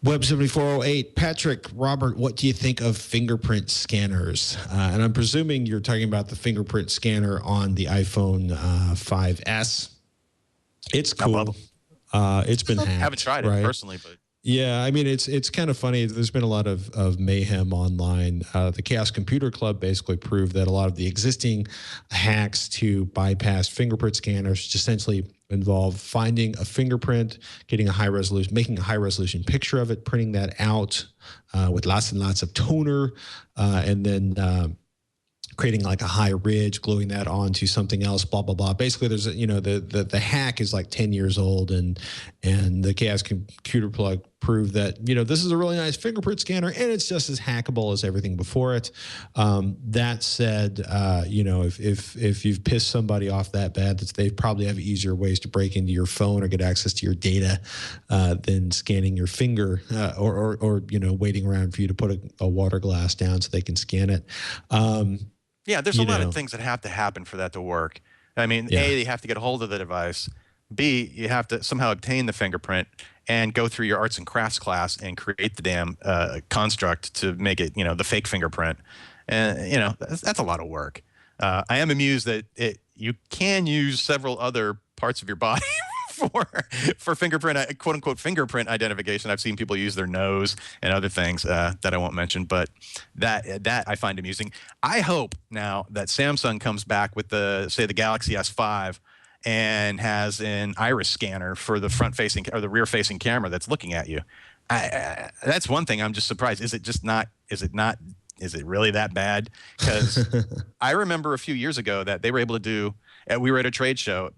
Web 7408, Patrick, Robert, what do you think of fingerprint scanners? And I'm presuming you're talking about the fingerprint scanner on the iPhone 5S. It's cool. It's been hacked. I haven't tried it personally, but. Yeah, I mean, it's kind of funny. There's been a lot of mayhem online. The Chaos Computer Club basically proved that a lot of the existing hacks to bypass fingerprint scanners essentially involve finding a fingerprint, making a high resolution picture of it, printing that out with lots and lots of toner, and then creating like a high ridge, gluing that onto something else, blah, blah, blah. Basically, there's the hack is like 10 years old, and the Chaos Computer prove that, you know, this is a really nice fingerprint scanner and it's just as hackable as everything before it. That said, you know, if you've pissed somebody off that bad, they probably have easier ways to break into your phone or get access to your data than scanning your finger or you know, waiting around for you to put a water glass down so they can scan it. Yeah, there's a lot of things that have to happen for that to work. I mean, A, you have to get a hold of the device. B, you have to somehow obtain the fingerprint and go through your arts and crafts class and create the damn construct to make it, you know, the fake fingerprint. And, you know, that's a lot of work. I am amused that you can use several other parts of your body for fingerprint, quote unquote, fingerprint identification. I've seen people use their nose and other things that I won't mention, but that I find amusing. I hope now that Samsung comes back with say the Galaxy S5 and has an iris scanner for the front-facing or the rear-facing camera that's looking at you. That's one thing I'm just surprised. Is it really that bad? Because I remember a few years ago that they were able to do, we were at a trade show,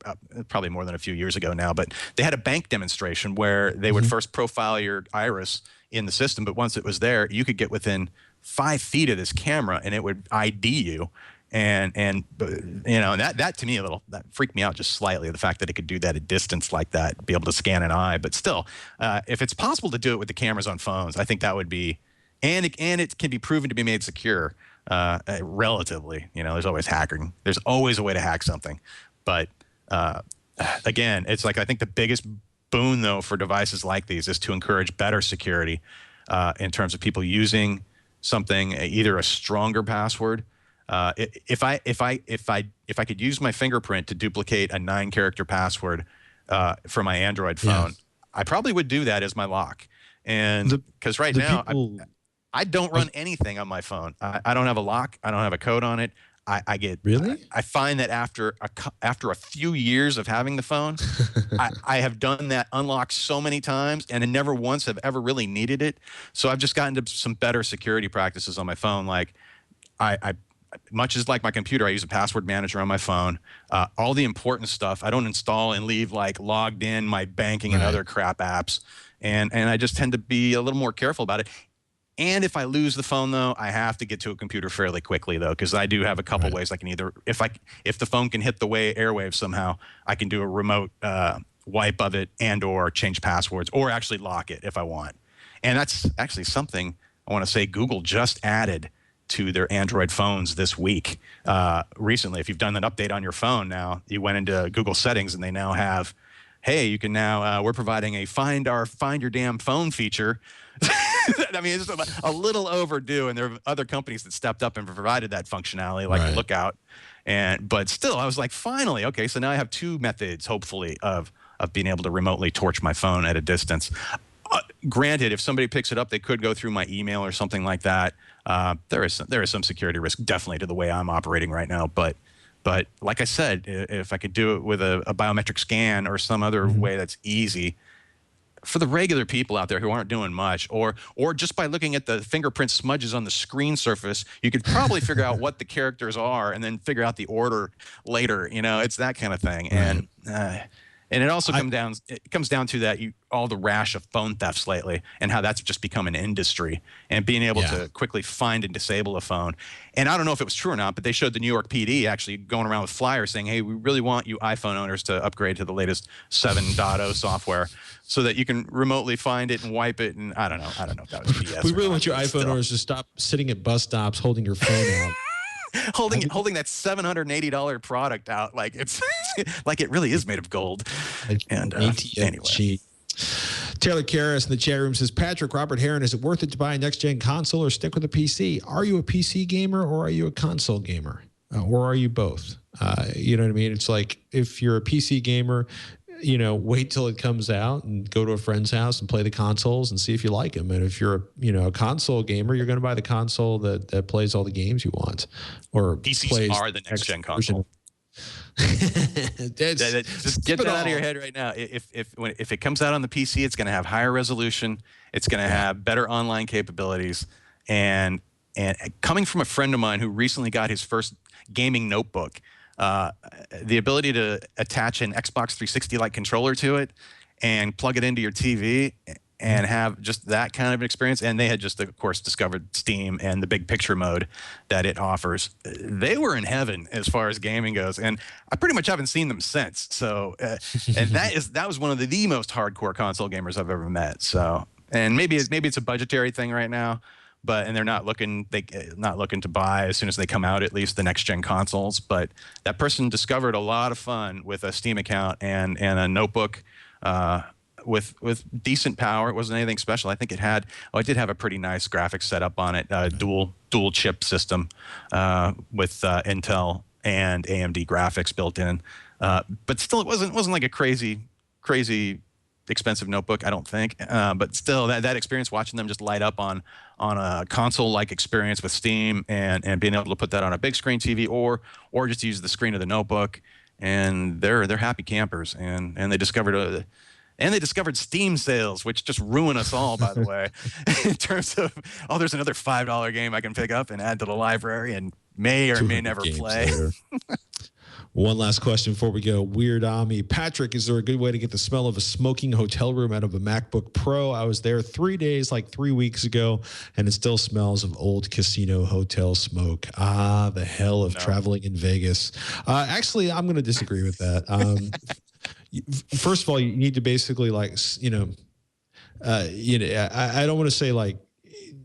probably more than a few years ago now, but they had a bank demonstration where they would first profile your iris in the system, but once it was there, you could get within 5 feet of this camera and it would ID you. And you know, and that to me that freaked me out just slightly, the fact that it could do that at distance like that, be able to scan an eye. But still, if it's possible to do it with the cameras on phones, I think that would be, and it can be proven to be made secure relatively. You know, there's always hacking. There's always a way to hack something. But again, it's like, I think the biggest boon though for devices like these is to encourage better security in terms of people using something, either a stronger password. If I could use my fingerprint to duplicate a 9-character password for my Android phone, I probably would do that as my lock. And because right now I don't run anything on my phone. I don't have a lock. I don't have a code on it. I get really. I find that after a few years of having the phone, I have done that unlock so many times and never once have ever really needed it. So I've just gotten to some better security practices on my phone. Like much as like my computer, I use a password manager on my phone. All the important stuff I don't install and leave like logged in my banking and other crap apps. And I just tend to be a little more careful about it. And if I lose the phone though, I have to get to a computer fairly quickly though, because I do have a couple ways I can either, if the phone can hit the airwaves somehow, I can do a remote wipe of it and or change passwords or actually lock it if I want. And that's actually something I want to say Google just added to their Android phones this week. Recently, if you've done an update on your phone now, you went into Google settings and they now have, hey, you can now, we're providing a find your damn phone feature. I mean, it's a little overdue, and there are other companies that stepped up and provided that functionality, like Lookout. But still, I was like, finally, okay, so now I have 2 methods, hopefully, of being able to remotely torch my phone at a distance. Granted, if somebody picks it up, they could go through my email or something like that. There is some security risk, definitely, to the way I'm operating right now. But like I said, if I could do it with a biometric scan or some other way that's easy, for the regular people out there who aren't doing much, or just by looking at the fingerprint smudges on the screen surface, you could probably figure out what the characters are and then figure out the order later. You know, it's that kind of thing. And it also comes down to that all the rash of phone thefts lately and how that's just become an industry, and being able to quickly find and disable a phone. And I don't know if it was true or not, but they showed the New York PD actually going around with flyers saying, hey, we really want you iPhone owners to upgrade to the latest 7.0 software so that you can remotely find it and wipe it. And I don't know if that was BS. We really want you iPhone owners to stop sitting at bus stops holding your phone out. holding that $780 product out like it's like it really is made of gold. And anyway. Taylor Karras in the chat room says, Patrick, Robert Heron, is it worth it to buy a next-gen console or stick with a PC? Are you a PC gamer or are you a console gamer? Or are you both? You know what I mean? It's like, if you're a PC gamer, you know, wait till it comes out and go to a friend's house and play the consoles and see if you like them. And if you're a console gamer, you're going to buy the console that plays all the games you want. Or PCs are the next-gen console. Just get that out of your head right now. If it comes out on the PC, it's going to have higher resolution. It's going to have better online capabilities. And coming from a friend of mine who recently got his first gaming notebook, the ability to attach an Xbox 360-like controller to it and plug it into your TV and have just that kind of experience. And they had just, of course, discovered Steam and the big picture mode that it offers. They were in heaven as far as gaming goes, and I pretty much haven't seen them since. So, and that was one of the most hardcore console gamers I've ever met. So, and maybe it's a budgetary thing right now, and they're not looking to buy as soon as they come out, at least the next gen consoles. But that person discovered a lot of fun with a Steam account and a notebook. With decent power. It wasn't anything special. I think it did have a pretty nice graphics setup on it, dual chip system with Intel and AMD graphics built in. But still, it wasn't like a crazy expensive notebook, I don't think. But still, that experience, watching them just light up on a console-like experience with Steam and being able to put that on a big screen TV or just use the screen of the notebook, and they're happy campers. And they discovered Steam sales, which just ruin us all, by the way, in terms of, there's another $5 game I can pick up and add to the library and may or may never play. One last question before we go. Weird Ami. Patrick, is there a good way to get the smell of a smoking hotel room out of a MacBook Pro? I was there 3 days, like 3 weeks ago, and it still smells of old casino hotel smoke. The hell of traveling in Vegas. Actually, I'm going to disagree with that. First of all, you need to basically I don't want to say like,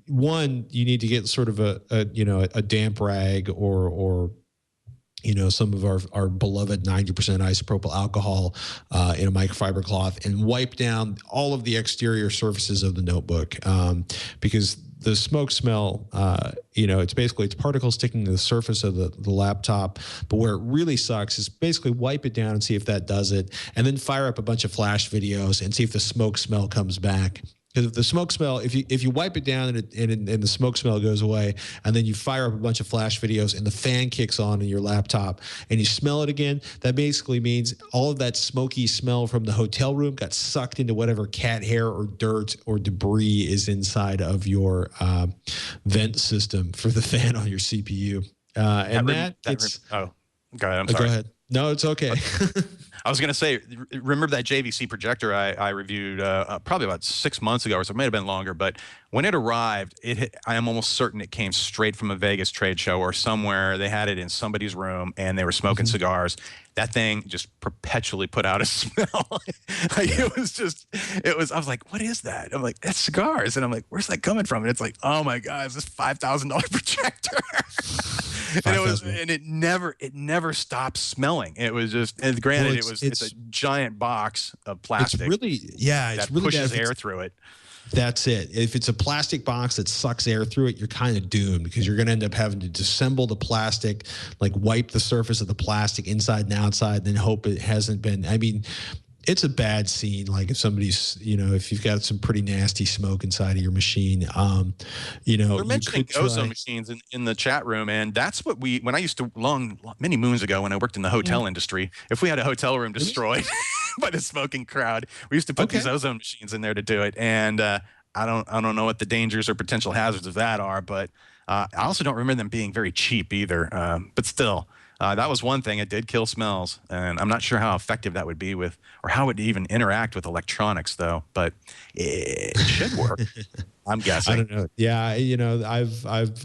one, you need to get sort of a damp rag or some of our beloved 90% isopropyl alcohol in a microfiber cloth and wipe down all of the exterior surfaces of the notebook, because the smoke smell, it's particles sticking to the surface of the laptop. But where it really sucks is basically wipe it down and see if that does it, and then fire up a bunch of flash videos and see if the smoke smell comes back. Because if the smoke smell, if you wipe it down and the smoke smell goes away, and then you fire up a bunch of flash videos and the fan kicks on in your laptop and you smell it again, that basically means all of that smoky smell from the hotel room got sucked into whatever cat hair or dirt or debris is inside of your vent system for the fan on your CPU. Go ahead. I'm sorry. Go ahead. No, it's okay. I was going to say, remember that JVC projector I reviewed probably about 6 months ago, or so it may have been longer, but when it arrived, I am almost certain it came straight from a Vegas trade show or somewhere. They had it in somebody's room and they were smoking cigars. That thing just perpetually put out a smell. I was like, what is that? I'm like, that's cigars. And I'm like, where's that coming from? And it's like, oh my God, it's this $5,000 projector. And it never stopped smelling. It was just, and granted, it's a giant box of plastic. It's really pushes air through it. That's it. If it's a plastic box that sucks air through it, you're kind of doomed, because you're going to end up having to disassemble the plastic, like wipe the surface of the plastic inside and outside, then hope it hasn't been. I mean, it's a bad scene. Like if somebody's, if you've got some pretty nasty smoke inside of your machine, We're mentioning ozone machines in the chat room, and that's what when I used to many moons ago when I worked in the hotel industry, if we had a hotel room destroyed by the smoking crowd, we used to put these ozone machines in there to do it. And I don't know what the dangers or potential hazards of that are, but I also don't remember them being very cheap either. But still. That was one thing. It did kill smells, and I'm not sure how effective that would be or how it would even interact with electronics, though. But it should work. I'm guessing. I don't know. Yeah,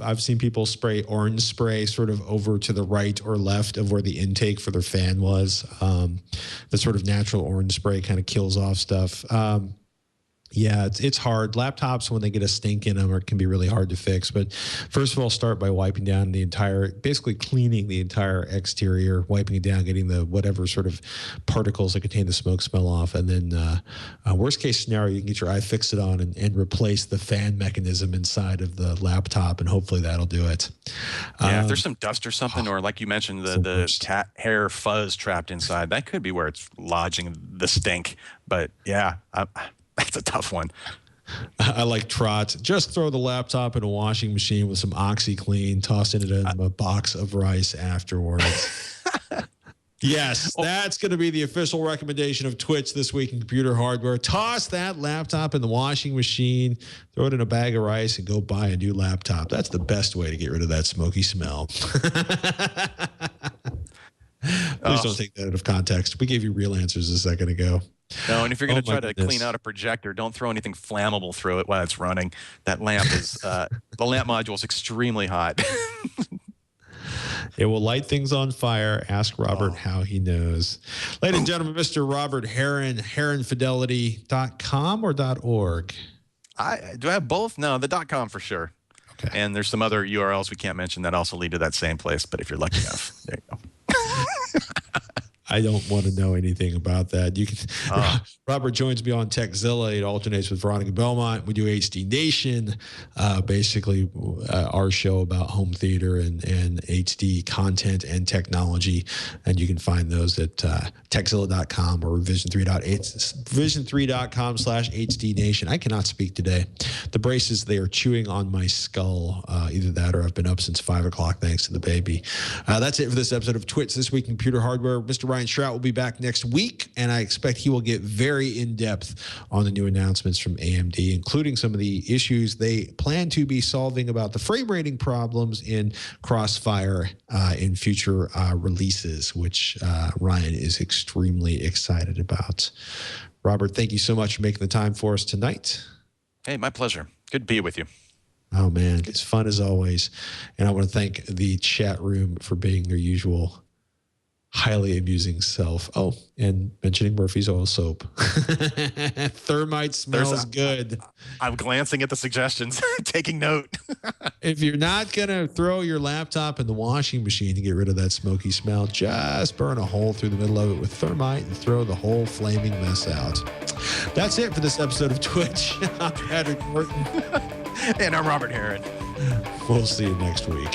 I've seen people spray orange spray sort of over to the right or left of where the intake for their fan was. The sort of natural orange spray kind of kills off stuff. Yeah, it's hard. Laptops, when they get a stink in them, can be really hard to fix. But first of all, start by wiping down basically cleaning the entire exterior, wiping it down, getting the whatever sort of particles that contain the smoke smell off. And then worst case scenario, you can get your iFixit on and replace the fan mechanism inside of the laptop, and hopefully that'll do it. Yeah, if there's some dust or something, or like you mentioned, the cat hair fuzz trapped inside, that could be where it's lodging the stink. But yeah, that's a tough one. I like Trot. Just throw the laptop in a washing machine with some OxyClean, toss it in a box of rice afterwards. Yes, that's going to be the official recommendation of Twitch this week in computer hardware. Toss that laptop in the washing machine, throw it in a bag of rice, and go buy a new laptop. That's the best way to get rid of that smoky smell. Please don't take that out of context. We gave you real answers a second ago. No, and if you're going to try to goodness. clean out a projector, don't throw anything flammable through it while it's running. That lamp is the lamp module is extremely hot. It will light things on fire. Ask Robert how he knows. Ladies and gentlemen, Mr. Robert Heron, heronfidelity.com or .org? Do I have both? No, the .com for sure. Okay. And there's some other URLs we can't mention that also lead to that same place. But if you're lucky enough, there you go. I don't want to know anything about that. You can. Robert joins me on Techzilla. It alternates with Veronica Belmont. We do HD Nation, basically our show about home theater and HD content and technology. And you can find those at techzilla.com or vision3.com/HD Nation. I cannot speak today. The braces, they are chewing on my skull. Either that or I've been up since 5 o'clock thanks to the baby. That's it for this episode of Twits This Week in Computer Hardware. Mr. Ryan Strout will be back next week, and I expect he will get very in-depth on the new announcements from AMD, including some of the issues they plan to be solving about the frame rating problems in Crossfire in future releases, which Ryan is extremely excited about. Robert, thank you so much for making the time for us tonight. Hey, my pleasure. Good to be with you. Oh, man, it's fun as always. And I want to thank the chat room for being their usual highly amusing self. Oh, and mentioning Murphy's Oil Soap. Thermite smells good. I'm glancing at the suggestions, taking note. If you're not going to throw your laptop in the washing machine to get rid of that smoky smell, just burn a hole through the middle of it with thermite and throw the whole flaming mess out. That's it for this episode of Twitch. I'm Patrick Morton. And I'm Robert Heron. We'll see you next week.